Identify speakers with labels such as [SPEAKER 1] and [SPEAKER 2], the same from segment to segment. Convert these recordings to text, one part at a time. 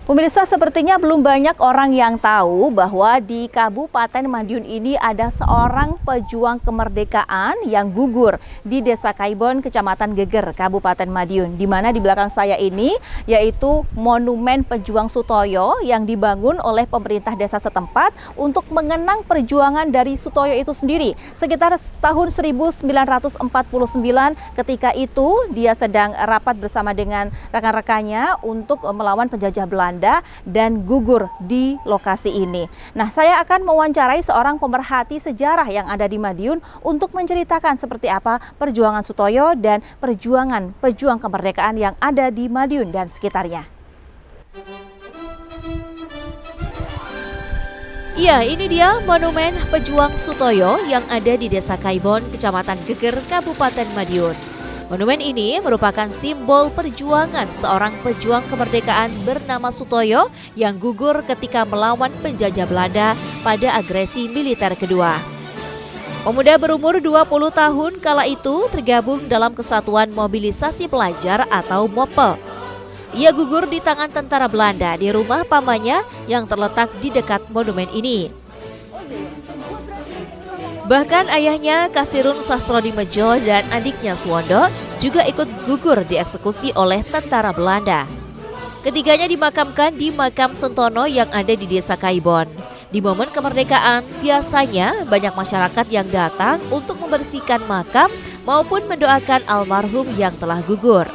[SPEAKER 1] Pemirsa, sepertinya belum banyak orang yang tahu bahwa di Kabupaten Madiun ini ada seorang pejuang kemerdekaan yang gugur di Desa Kaibon, Kecamatan Geger, Kabupaten Madiun. Di mana di belakang saya ini yaitu Monumen Pejuang Sutoyo yang dibangun oleh pemerintah desa setempat untuk mengenang perjuangan dari Sutoyo itu sendiri. Sekitar tahun 1949 ketika itu dia sedang rapat bersama dengan rekan-rekannya untuk melawan penjajah Belanda dan gugur di lokasi ini. Nah, saya akan mewawancarai seorang pemerhati sejarah yang ada di Madiun untuk menceritakan seperti apa perjuangan Sutoyo dan perjuangan pejuang kemerdekaan yang ada di Madiun dan sekitarnya. Ya, ini dia Monumen Pejuang Sutoyo yang ada di Desa Kaibon, Kecamatan Geger, Kabupaten Madiun. Monumen ini merupakan simbol perjuangan seorang pejuang kemerdekaan bernama Sutoyo yang gugur ketika melawan penjajah Belanda pada agresi militer kedua. Pemuda berumur 20 tahun kala itu tergabung dalam Kesatuan Mobilisasi Pelajar atau MOPEL. Ia gugur di tangan tentara Belanda di rumah pamannya yang terletak di dekat monumen ini. Bahkan ayahnya Kasirun Sastrodimejo dan adiknya Suwondo juga ikut gugur dieksekusi oleh tentara Belanda. Ketiganya dimakamkan di makam Sentono yang ada di Desa Kaibon. Di momen kemerdekaan, biasanya banyak masyarakat yang datang untuk membersihkan makam maupun mendoakan almarhum yang telah gugur.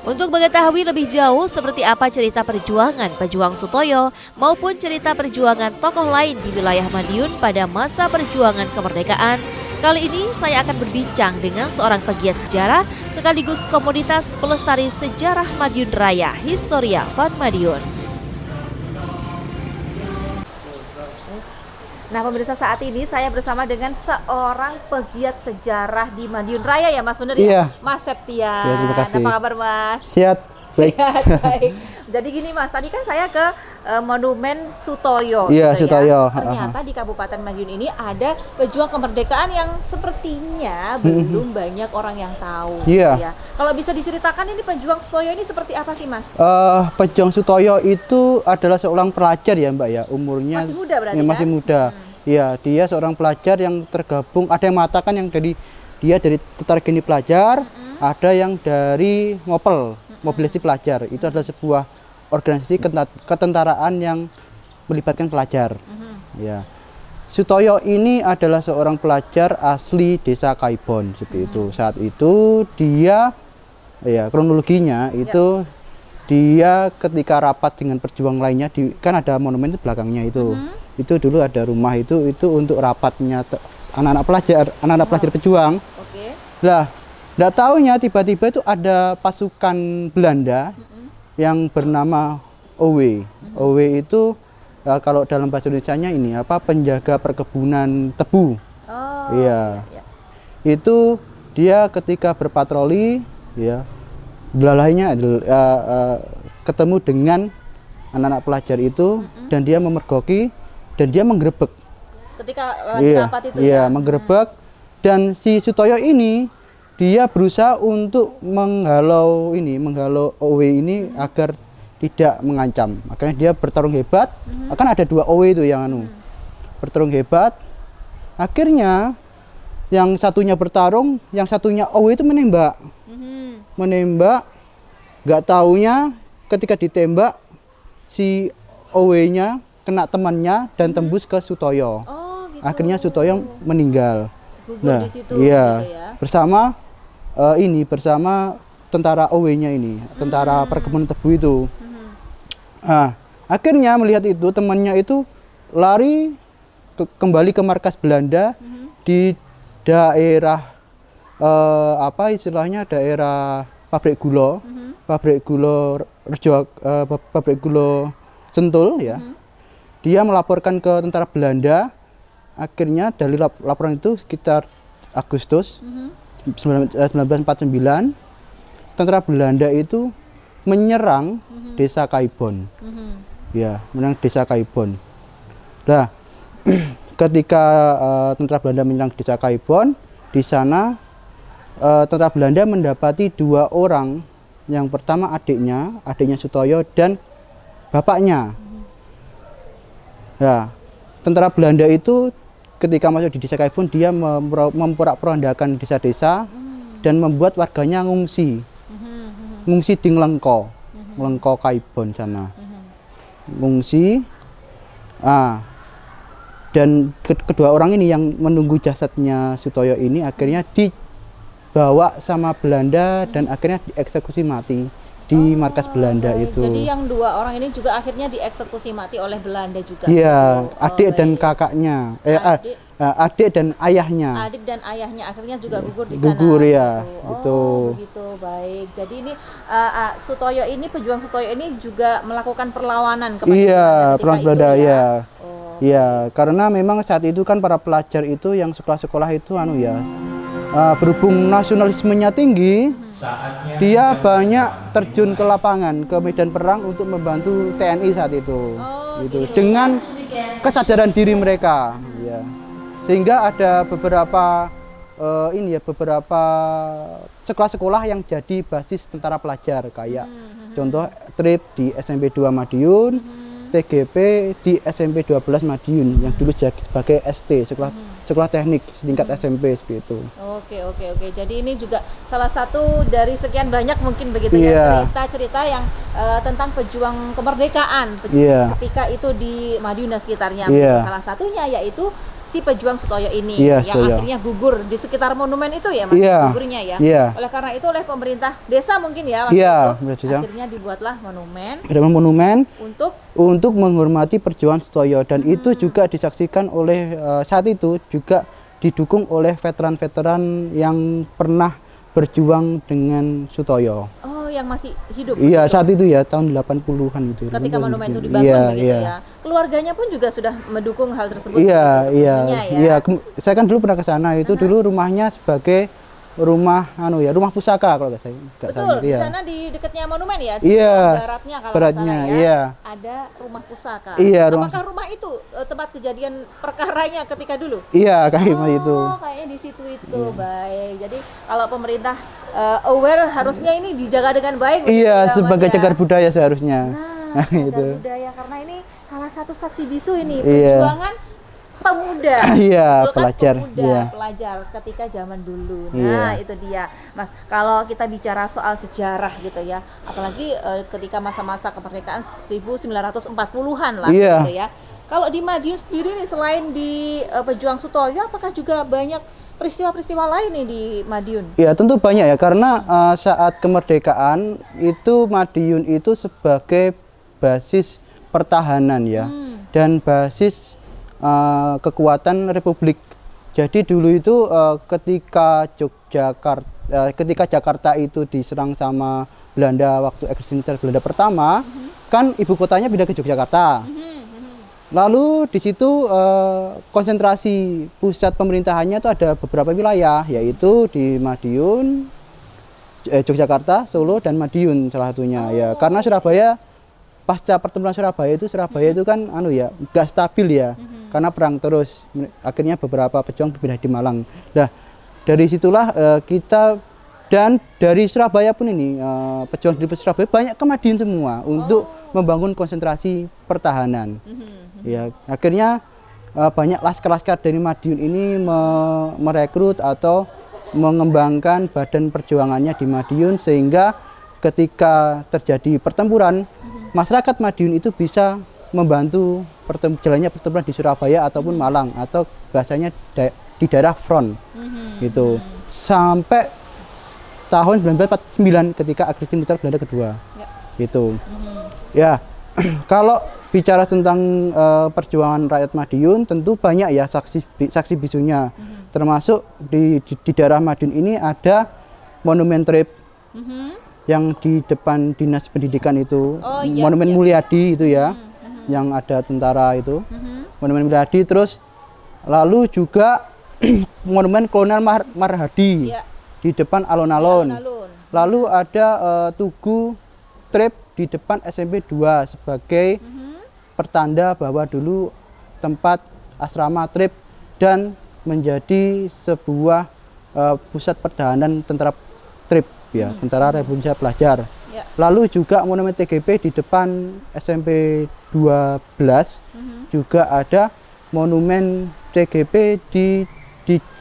[SPEAKER 1] Untuk mengetahui lebih jauh seperti apa cerita perjuangan pejuang Sutoyo maupun cerita perjuangan tokoh lain di wilayah Madiun pada masa perjuangan kemerdekaan, kali ini saya akan berbincang dengan seorang pegiat sejarah sekaligus komunitas pelestari sejarah Madiun Raya, Historia Van Madiun. Nah, pemirsa, saat ini saya bersama dengan seorang pegiat sejarah di Madiun Raya ya, Mas, bener ya?
[SPEAKER 2] Iya.
[SPEAKER 1] Mas Septian.
[SPEAKER 2] Ya, terima kasih.
[SPEAKER 1] Apa kabar, Mas?
[SPEAKER 2] Sehat, baik.
[SPEAKER 1] Sehat, baik. Jadi gini, Mas, tadi kan saya ke Monumen Sutoyo.
[SPEAKER 2] Iya,
[SPEAKER 1] gitu
[SPEAKER 2] Sutoyo.
[SPEAKER 1] Ya. Ternyata di Kabupaten Madiun ini ada pejuang kemerdekaan yang sepertinya belum banyak orang yang tahu.
[SPEAKER 2] Iya.
[SPEAKER 1] Ya. Kalau bisa diceritakan ini pejuang Sutoyo ini seperti apa sih, Mas?
[SPEAKER 2] Pejuang Sutoyo itu adalah seorang pelajar ya, Mbak ya. Umurnya
[SPEAKER 1] Masih muda berarti
[SPEAKER 2] ya, masih
[SPEAKER 1] kan?
[SPEAKER 2] muda. Iya, dia seorang pelajar yang tergabung. Ada yang mengatakan yang dari Tentara Geni Pelajar, ada yang dari MOPEL, Mobilisasi Pelajar. Itu adalah sebuah organisasi ketentaraan yang melibatkan pelajar. Ya. Sutoyo ini adalah seorang pelajar asli Desa Kaibon seperti itu. Saat itu dia, ya kronologinya itu dia ketika rapat dengan perjuang lainnya, kan ada monumen itu belakangnya itu. Itu dulu ada rumah itu untuk rapatnya anak-anak pelajar pejuang.
[SPEAKER 1] Oke.
[SPEAKER 2] Lah, enggak taunya tiba-tiba itu ada pasukan Belanda yang bernama OW. OW itu kalau dalam bahasa Indonesianya ini penjaga perkebunan tebu.
[SPEAKER 1] Oh.
[SPEAKER 2] Iya.
[SPEAKER 1] Iya.
[SPEAKER 2] Itu dia ketika berpatroli ya, belalainya ketemu dengan anak-anak pelajar itu dan dia memergoki dan dia menggerebek.
[SPEAKER 1] Ketika lagi rapat itu ya?
[SPEAKER 2] Menggerebek. Dan si Sutoyo ini dia berusaha untuk menghalau OW ini agar tidak mengancam. Makanya dia bertarung hebat. Akan ada dua OW itu yang bertarung hebat. Akhirnya yang satunya bertarung, yang satunya OW itu menembak. Menembak, nggak taunya ketika ditembak si OW-nya kena temannya dan tembus ke Sutoyo.
[SPEAKER 1] Oh, gitu.
[SPEAKER 2] Akhirnya Sutoyo meninggal.
[SPEAKER 1] Gugur di situ,
[SPEAKER 2] iya,
[SPEAKER 1] gitu ya.
[SPEAKER 2] bersama tentara OW-nya ini, tentara perkebunan tebu itu. Nah, akhirnya melihat itu temannya itu lari kembali ke markas Belanda di daerah apa istilahnya daerah pabrik gula, pabrik gula pabrik gula Sentul ya. Dia melaporkan ke tentara Belanda. Akhirnya dari laporan itu sekitar Agustus 1949, tentara Belanda itu menyerang desa Kaibon. Ya, menyerang desa Kaibon. Nah, ketika tentara Belanda menyerang desa Kaibon, di sana tentara Belanda mendapati 2 orang. Yang pertama adiknya Sutoyo dan bapaknya. Ya, tentara Belanda itu ketika masuk di desa Kaibon, dia memporak-porandakan desa-desa dan membuat warganya ngungsi di Nglengko Kaibon sana. Ngungsi. Dan kedua orang ini yang menunggu jasadnya Sutoyo ini akhirnya dibawa sama Belanda dan akhirnya dieksekusi mati di markas Belanda itu.
[SPEAKER 1] Jadi yang 2 orang ini juga akhirnya dieksekusi mati oleh Belanda juga.
[SPEAKER 2] Iya, adik dan kakaknya. Adik dan ayahnya.
[SPEAKER 1] Adik dan ayahnya akhirnya juga gugur di sana.
[SPEAKER 2] Gugur ya,
[SPEAKER 1] gitu.
[SPEAKER 2] itu.
[SPEAKER 1] Begitu, baik. Jadi ini Sutoyo ini, pejuang Sutoyo ini juga melakukan perlawanan kepada
[SPEAKER 2] perlawanan Belanda
[SPEAKER 1] ya.
[SPEAKER 2] ya. Iya, karena memang saat itu kan para pelajar itu yang sekolah-sekolah itu berhubung nasionalismenya tinggi, dia banyak terjun ke lapangan, ke medan perang untuk membantu TNI saat itu. Gitu. Dengan kesadaran diri mereka, ya. Sehingga ada beberapa beberapa sekolah-sekolah yang jadi basis tentara pelajar kayak contoh TRIP di SMP 2 Madiun, TGP di SMP 12 Madiun yang dulu jadi sebagai ST, sekolah teknik setingkat SMP seperti itu.
[SPEAKER 1] Oke. Jadi ini juga salah satu dari sekian banyak mungkin begitu ya cerita-cerita yang tentang pejuang kemerdekaan ketika itu di Madiun dan sekitarnya. Salah satunya yaitu si pejuang Sutoyo ini yang akhirnya gugur di sekitar monumen itu ya Mas, gugurnya ya. Oleh karena itu oleh pemerintah desa mungkin ya waktu itu akhirnya dibuatlah monumen
[SPEAKER 2] untuk menghormati perjuangan Sutoyo dan itu juga disaksikan oleh saat itu juga didukung oleh veteran-veteran yang pernah berjuang dengan Sutoyo.
[SPEAKER 1] Yang masih hidup.
[SPEAKER 2] Iya, saat itu ya tahun 80-an itu.
[SPEAKER 1] Ketika monumen itu dibangun begitu ya. Keluarganya pun juga sudah mendukung hal tersebut.
[SPEAKER 2] Iya. Saya kan dulu pernah ke sana itu dulu rumahnya sebagai rumah rumah pusaka kalau nggak saya.
[SPEAKER 1] Betul, di sana di dekatnya monumen ya. Baratnya kalau
[SPEAKER 2] baratnya,
[SPEAKER 1] salah ya. Ada rumah pusaka. Apakah rumah itu tempat kejadian perkaranya ketika dulu?
[SPEAKER 2] Iya, kayaknya itu.
[SPEAKER 1] Kayaknya di situ itu. Baik. Jadi kalau pemerintah aware harusnya ini dijaga dengan baik.
[SPEAKER 2] Sebagai cagar budaya seharusnya.
[SPEAKER 1] Cagar budaya karena ini salah satu saksi bisu ini perjuangan pemuda, pelajar ketika zaman dulu. Nah, itu dia, Mas. Kalau kita bicara soal sejarah gitu ya, apalagi ketika masa-masa kemerdekaan 1940-an lah gitu ya. Kalau di Madiun sendiri nih selain di pejuang Sutoyo, apakah juga banyak peristiwa-peristiwa lain nih di Madiun? Ya, tentu banyak ya, karena saat kemerdekaan itu Madiun itu sebagai basis pertahanan ya, dan basis kekuatan Republik. Jadi dulu itu ketika Jakarta itu diserang sama Belanda waktu ekspansi Belanda pertama, kan ibu kotanya pindah ke Yogyakarta. Lalu di situ konsentrasi pusat pemerintahannya itu ada beberapa wilayah, yaitu di Madiun, Yogyakarta, Solo dan Madiun salah satunya ya. Karena Surabaya pasca pertempuran Surabaya itu kan nggak stabil ya. Karena perang terus, akhirnya beberapa pejuang pindah di Malang. Nah, dari situlah kita dan dari Surabaya pun ini pejuang di Surabaya banyak ke Madiun semua untuk membangun konsentrasi pertahanan. Ya, akhirnya banyak laskar-laskar dari Madiun ini merekrut atau mengembangkan badan perjuangannya di Madiun sehingga ketika terjadi pertempuran, masyarakat Madiun itu bisa membantu jalannya pertempuran di Surabaya ataupun Malang atau bahasanya di daerah front gitu sampai tahun 1949 ketika agresi militer Belanda kedua gitu ya. Kalau bicara tentang perjuangan rakyat Madiun tentu banyak ya saksi bisunya, termasuk di daerah Madiun ini ada monumen TRIP
[SPEAKER 2] yang di depan Dinas Pendidikan itu,
[SPEAKER 1] Oh, iya,
[SPEAKER 2] Monumen
[SPEAKER 1] iya.
[SPEAKER 2] Mulyadi itu ya, yang ada tentara itu, Monumen Mulyadi. Terus lalu juga Monumen Kolonel Marhadi
[SPEAKER 1] Iya.
[SPEAKER 2] di depan alun-alun.
[SPEAKER 1] Alun-alun.
[SPEAKER 2] Lalu ada Tugu Trip di depan SMP 2 sebagai pertanda bahwa dulu tempat asrama Trip dan menjadi sebuah pusat pertahanan tentara Trip ya, Tentara Republik Indonesia Pelajar.
[SPEAKER 1] Ya.
[SPEAKER 2] Lalu juga Monumen TGP di depan SMP 12 juga ada Monumen TGP di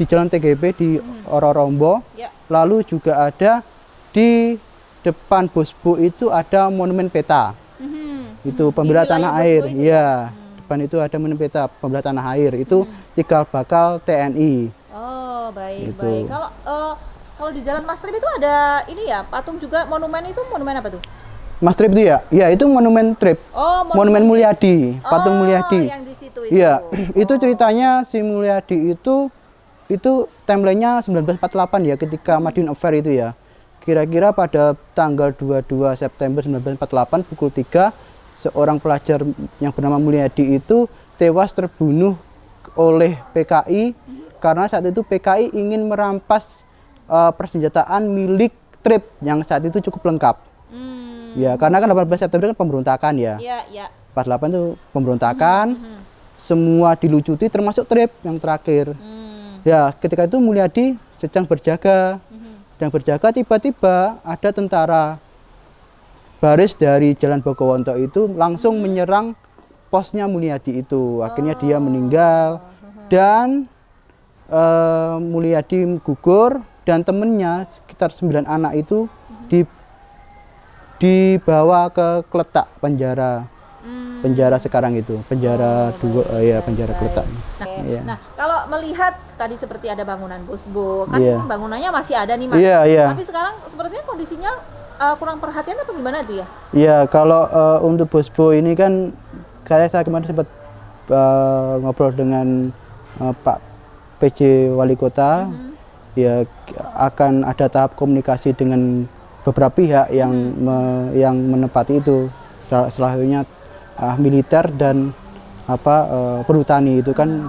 [SPEAKER 2] Jalan TGP di Ororombo.
[SPEAKER 1] Ya.
[SPEAKER 2] Lalu juga ada di depan Bosbo itu ada Monumen Peta. Itu pembela
[SPEAKER 1] Di
[SPEAKER 2] tanah
[SPEAKER 1] wilayah
[SPEAKER 2] air.
[SPEAKER 1] Bosbo itu
[SPEAKER 2] Iya. Depan itu ada Monumen Peta pembela tanah air. Itu cikal bakal TNI.
[SPEAKER 1] Oh, baik,
[SPEAKER 2] Gitu.
[SPEAKER 1] baik. Kalau di Jalan Mas Trip itu ada ini ya, patung juga, monumen itu monumen apa tuh?
[SPEAKER 2] Mas Trip itu ya? Ya, itu Monumen Trip.
[SPEAKER 1] Oh,
[SPEAKER 2] Monumen Mulyadi, patung Mulyadi.
[SPEAKER 1] yang di situ itu.
[SPEAKER 2] Iya, itu ceritanya si Mulyadi itu timelinenya 1948 ya, ketika Madiun Affair itu ya. Kira-kira pada tanggal 22 September 1948 pukul 3, seorang pelajar yang bernama Mulyadi itu tewas terbunuh oleh PKI karena saat itu PKI ingin merampas persenjataan milik Trip yang saat itu cukup lengkap. Ya, karena kan 18 September kan pemberontakan ya.
[SPEAKER 1] Iya, iya.
[SPEAKER 2] 48 itu pemberontakan, semua dilucuti termasuk Trip yang terakhir. Ya, ketika itu Mulyadi sedang berjaga. Dan berjaga tiba-tiba ada tentara baris dari Jalan Bogowonto itu langsung menyerang posnya Mulyadi itu. Akhirnya dia meninggal dan Mulyadi gugur dan temennya sekitar 9 anak itu dibawa ke Kletak penjara. Penjara sekarang itu, penjara penjara Kletak. Iya.
[SPEAKER 1] Nah, kalau melihat tadi seperti ada bangunan Bosbo, kan
[SPEAKER 2] Iya.
[SPEAKER 1] bangunannya masih ada nih, Mas.
[SPEAKER 2] Iya, iya.
[SPEAKER 1] Tapi sekarang sepertinya kondisinya kurang perhatian apa gimana tuh ya?
[SPEAKER 2] Iya, kalau untuk Bosbo ini kan saya kemarin sempat ngobrol dengan Pak PJ Wali Kota. Ya, akan ada tahap komunikasi dengan beberapa pihak yang yang menepati itu. Salah satunya militer dan perhutani itu kan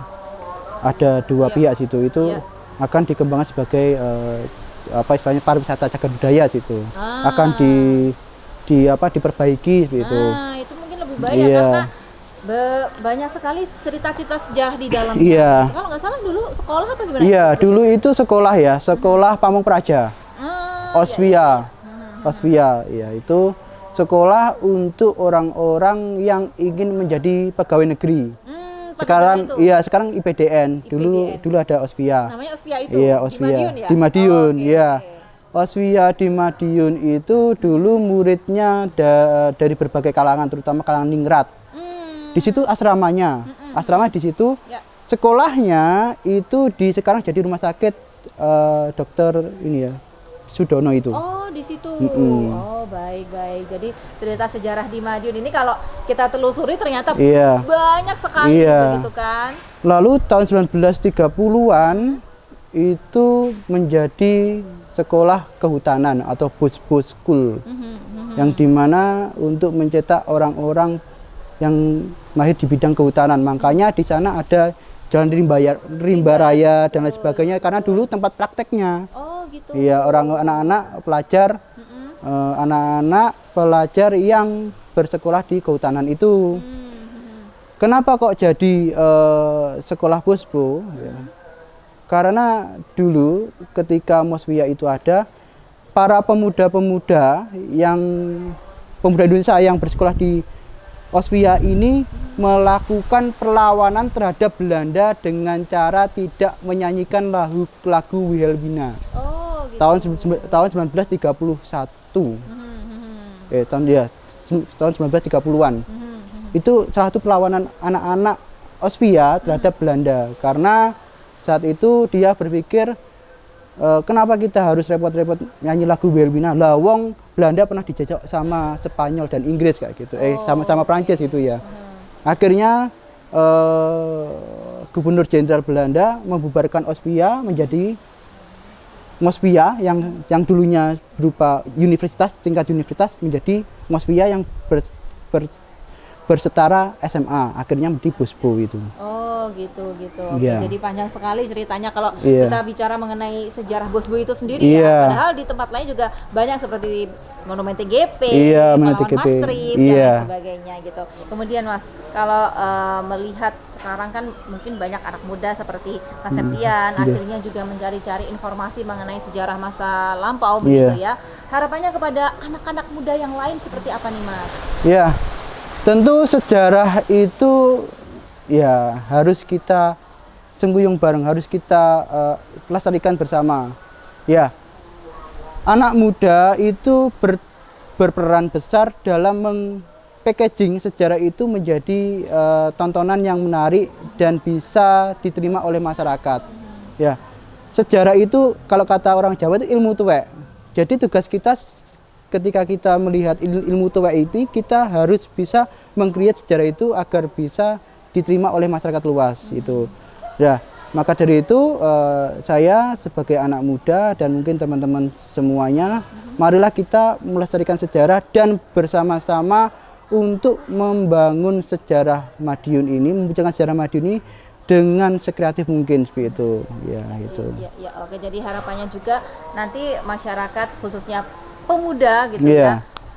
[SPEAKER 2] ada dua pihak situ. Itu akan dikembangkan sebagai istilahnya pariwisata cagar budaya situ. Akan diperbaiki seperti itu.
[SPEAKER 1] Nah, itu mungkin lebih baik ya,
[SPEAKER 2] Iya.
[SPEAKER 1] karena banyak sekali cerita-cerita sejarah di dalamnya.
[SPEAKER 2] Iya.
[SPEAKER 1] Kalau nggak salah dulu sekolah apa gimana?
[SPEAKER 2] Iya, dulu itu sekolah ya, sekolah Pamong Praja. Osvia. Osvia, ya itu sekolah untuk orang-orang yang ingin menjadi pegawai negeri.
[SPEAKER 1] Pada
[SPEAKER 2] Sekarang
[SPEAKER 1] zaman itu?
[SPEAKER 2] iya, sekarang IPDN. Dulu ada Osvia.
[SPEAKER 1] Namanya Osvia itu.
[SPEAKER 2] Iya,
[SPEAKER 1] Di
[SPEAKER 2] Osvia.
[SPEAKER 1] Madiun ya?
[SPEAKER 2] Di Madiun,
[SPEAKER 1] Oh, oke,
[SPEAKER 2] iya.
[SPEAKER 1] oke.
[SPEAKER 2] Osvia di Madiun itu dulu muridnya dari berbagai kalangan, terutama kalangan ningrat. Di situ asramanya. Asrama di situ.
[SPEAKER 1] Ya.
[SPEAKER 2] Sekolahnya itu sekarang jadi rumah sakit dokter ini ya, Sudono itu.
[SPEAKER 1] Oh, di situ. Oh, baik-baik. Jadi cerita sejarah di Madiun ini kalau kita telusuri ternyata
[SPEAKER 2] Iya.
[SPEAKER 1] banyak sekali
[SPEAKER 2] Iya.
[SPEAKER 1] begitu kan?
[SPEAKER 2] Lalu tahun 1930-an itu menjadi sekolah kehutanan atau Bosbo School. Yang dimana untuk mencetak orang-orang yang mahir di bidang kehutanan. Makanya di sana ada Jalan Rimba Raya dan lain sebagainya karena dulu tempat prakteknya.
[SPEAKER 1] Oh, gitu.
[SPEAKER 2] Iya, anak-anak pelajar anak-anak pelajar yang bersekolah di kehutanan itu. Kenapa kok jadi sekolah Bosbo? Ya. Karena dulu ketika Mosvia itu ada, para pemuda-pemuda pemuda Indonesia yang bersekolah di Osvia ini melakukan perlawanan terhadap Belanda dengan cara tidak menyanyikan lagu Wilhelmina.
[SPEAKER 1] Oh, gitu.
[SPEAKER 2] Tahun 1931. Tahun 1930-an. Itu salah satu perlawanan anak-anak Osvia terhadap Belanda karena saat itu dia berpikir kenapa kita harus repot-repot nyanyi lagu Wilhelmina? Lah wong Belanda pernah dijajah sama Spanyol dan Inggris kayak gitu. Sama Prancis itu ya. Akhirnya Gubernur Jenderal Belanda membubarkan Osvia menjadi Mosvia yang dulunya berupa universitas, tingkat universitas menjadi Mosvia yang bersetara SMA, akhirnya menjadi Bosbo itu.
[SPEAKER 1] Oh gitu. Oke, jadi panjang sekali ceritanya kalau
[SPEAKER 2] Iya.
[SPEAKER 1] kita bicara mengenai sejarah Bosbo itu sendiri
[SPEAKER 2] Iya.
[SPEAKER 1] ya. Padahal di tempat lain juga banyak seperti Monumen TGP,
[SPEAKER 2] Iya, Monumen
[SPEAKER 1] pahlawan
[SPEAKER 2] TGP.
[SPEAKER 1] Mastrip dan
[SPEAKER 2] Iya.
[SPEAKER 1] lain sebagainya gitu. Kemudian Mas, kalau melihat sekarang kan mungkin banyak anak muda seperti Mas Septian akhirnya juga mencari-cari informasi mengenai sejarah masa lampau begitu ya. Harapannya kepada anak-anak muda yang lain seperti apa nih Mas?
[SPEAKER 2] Ya, tentu sejarah itu ya harus kita sengguyung bareng, harus kita lestarikan bersama. Ya, anak muda itu berperan besar dalam packaging sejarah itu menjadi tontonan yang menarik dan bisa diterima oleh masyarakat. Ya, sejarah itu kalau kata orang Jawa itu ilmu tuwek. Jadi tugas kita ketika kita melihat ilmu tuwek ini, kita harus bisa meng-create sejarah itu agar bisa diterima oleh masyarakat luas itu. Ya, maka dari itu saya sebagai anak muda dan mungkin teman-teman semuanya, marilah kita melestarikan sejarah dan bersama-sama untuk membangun sejarah Madiun ini, membicarakan sejarah Madiun ini dengan sekreatif mungkin seperti itu. Ya, itu.
[SPEAKER 1] Ya, oke. Jadi harapannya juga nanti masyarakat khususnya pemuda gitu
[SPEAKER 2] Iya.
[SPEAKER 1] ya,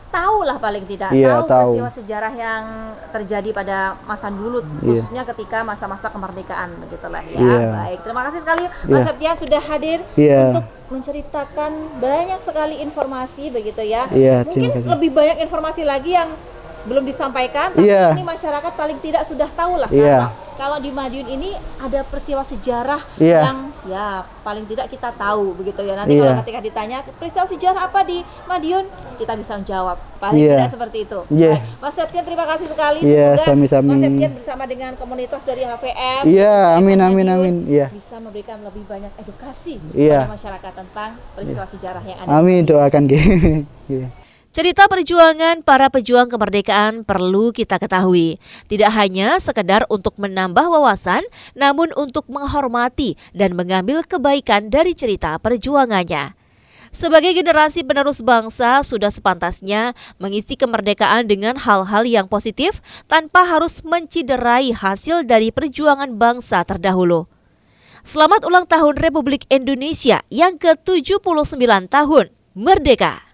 [SPEAKER 1] tahulah paling tidak
[SPEAKER 2] Iya, tahu.
[SPEAKER 1] peristiwa sejarah yang terjadi pada masa dulu, khususnya ketika masa-masa kemerdekaan begitulah ya.
[SPEAKER 2] Iya.
[SPEAKER 1] Baik, terima kasih sekali Mas
[SPEAKER 2] Iya.
[SPEAKER 1] Septian sudah hadir
[SPEAKER 2] Iya.
[SPEAKER 1] untuk menceritakan banyak sekali informasi begitu ya.
[SPEAKER 2] Iya,
[SPEAKER 1] Mungkin
[SPEAKER 2] terima kasih.
[SPEAKER 1] lebih banyak informasi lagi yang belum disampaikan, tapi
[SPEAKER 2] Iya.
[SPEAKER 1] ini masyarakat paling tidak sudah tahu lah
[SPEAKER 2] Iya.
[SPEAKER 1] kalau di Madiun ini ada peristiwa sejarah
[SPEAKER 2] Iya.
[SPEAKER 1] yang ya paling tidak kita tahu begitu ya. Nanti
[SPEAKER 2] Iya.
[SPEAKER 1] kalau ketika ditanya peristiwa sejarah apa di Madiun, kita bisa menjawab. Paling
[SPEAKER 2] Iya.
[SPEAKER 1] tidak seperti itu.
[SPEAKER 2] Iya.
[SPEAKER 1] Baik. Mas Septian terima kasih sekali.
[SPEAKER 2] Iya,
[SPEAKER 1] Semoga
[SPEAKER 2] sami-sami.
[SPEAKER 1] Mas Septian bersama dengan komunitas dari HVM.
[SPEAKER 2] Iya, amin,
[SPEAKER 1] Madiun
[SPEAKER 2] amin, amin. Iya.
[SPEAKER 1] Bisa memberikan lebih banyak edukasi
[SPEAKER 2] Iya.
[SPEAKER 1] kepada masyarakat tentang peristiwa sejarah yang ada.
[SPEAKER 2] Amin, doakan Ki. Iya.
[SPEAKER 3] Cerita perjuangan para pejuang kemerdekaan perlu kita ketahui. Tidak hanya sekedar untuk menambah wawasan, namun untuk menghormati dan mengambil kebaikan dari cerita perjuangannya. Sebagai generasi penerus bangsa, sudah sepantasnya mengisi kemerdekaan dengan hal-hal yang positif tanpa harus menciderai hasil dari perjuangan bangsa terdahulu. Selamat ulang tahun Republik Indonesia yang ke-79 tahun merdeka.